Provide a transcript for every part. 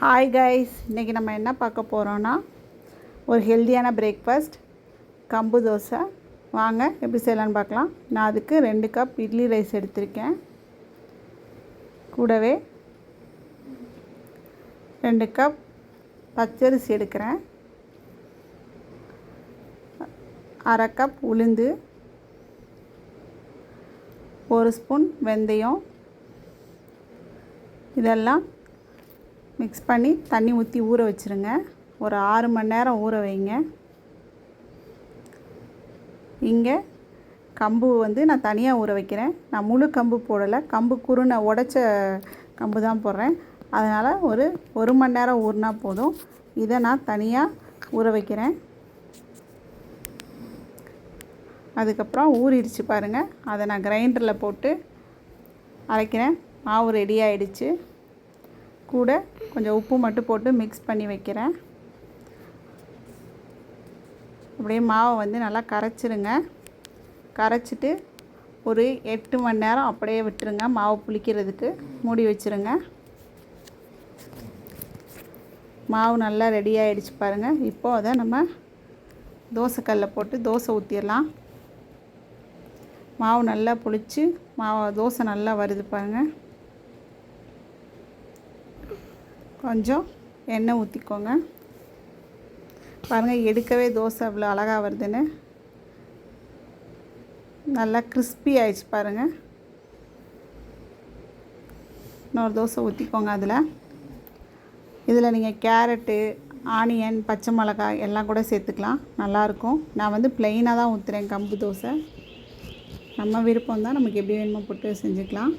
Hi guys, இன்றைக்கி நம்ம என்ன பார்க்க போகிறோன்னா ஒரு ஹெல்த்தியான பிரேக்ஃபாஸ்ட் கம்பு தோசை. வாங்க எப்படி செய்யலான்னு பார்க்கலாம். நான் அதுக்கு 2 கப் இட்லி ரைஸ் எடுத்திருக்கேன். கூடவே 2 கப் பச்சரிசி எடுக்கிறேன். 1/2 கப் உளுந்து, 1 ஸ்பூன் வெந்தயம். இதெல்லாம் மிக்ஸ் பண்ணி தண்ணி ஊற்றி ஊற வச்சுருங்க. ஒரு 6 மணி நேரம் ஊற வைங்க. இங்கே கம்பு நான் தனியாக ஊற வைக்கிறேன். நான் முழு கம்பு போடலை, கம்பு குருணை உடைச்ச கம்பு தான் போடுறேன். அதனால் ஒரு மணி நேரம் ஊறினா போதும். இதை நான் தனியாக ஊற வைக்கிறேன். அதுக்கப்புறம் ஊறிடுச்சு பாருங்கள். அதை நான் கிரைண்டரில் போட்டு அரைக்கிறேன். மாவு ரெடி ஆகிடுச்சு. கூட கொஞ்சம் உப்பு மட்டும் போட்டு மிக்ஸ் பண்ணி வைக்கிறேன். அப்படியே மாவை நல்லா கரைச்சிருங்க. கரைச்சிட்டு ஒரு 8 மணி நேரம் அப்படியே விட்டுருங்க. மாவு புளிக்கிறதுக்கு மூடி வச்சுருங்க. மாவு நல்லா ரெடி ஆகிடுச்சு பாருங்கள். இப்போது அதை நம்ம தோசைக்கல்லில் போட்டு தோசை ஊற்றிடலாம். மாவு நல்லா புளிச்சு தோசை நல்லா வருது பாருங்கள். கொஞ்சம் எண்ணெய் ஊற்றிக்கோங்க. பாருங்கள், எடுக்கவே தோசை அவ்வளோ அழகாக வருதுன்னு. நல்லா கிறிஸ்பி ஆயிடுச்சு பாருங்கள். இன்னொரு தோசை ஊற்றிக்கோங்க. இதில் நீங்கள் கேரட்டு, ஆனியன், பச்சை மிளகாய் எல்லாம் கூட சேர்த்துக்கலாம். நல்லாயிருக்கும். நான் ப்ளெயினாக தான் ஊற்றுறேன் கம்பு தோசை. நம்ம விருப்பம் தான், நமக்கு எப்படி வேணுமோ போட்டு செஞ்சுக்கலாம்.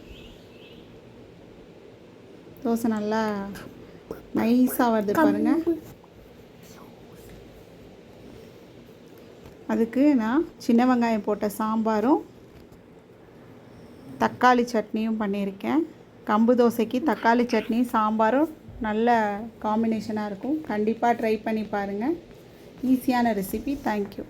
தோசை நல்லா நைஸாக வருது பாருங்கள். அதுக்கு நான் சின்ன வெங்காயம் போட்ட சாம்பாரும் தக்காளி சட்னியும் பண்ணியிருக்கேன். கம்பு தோசைக்கு தக்காளி சட்னி சாம்பாரும் நல்ல காம்பினேஷனாக இருக்கும். கண்டிப்பாக ட்ரை பண்ணி பாருங்கள். ஈஸியான ரெசிபி. தேங்க்யூ.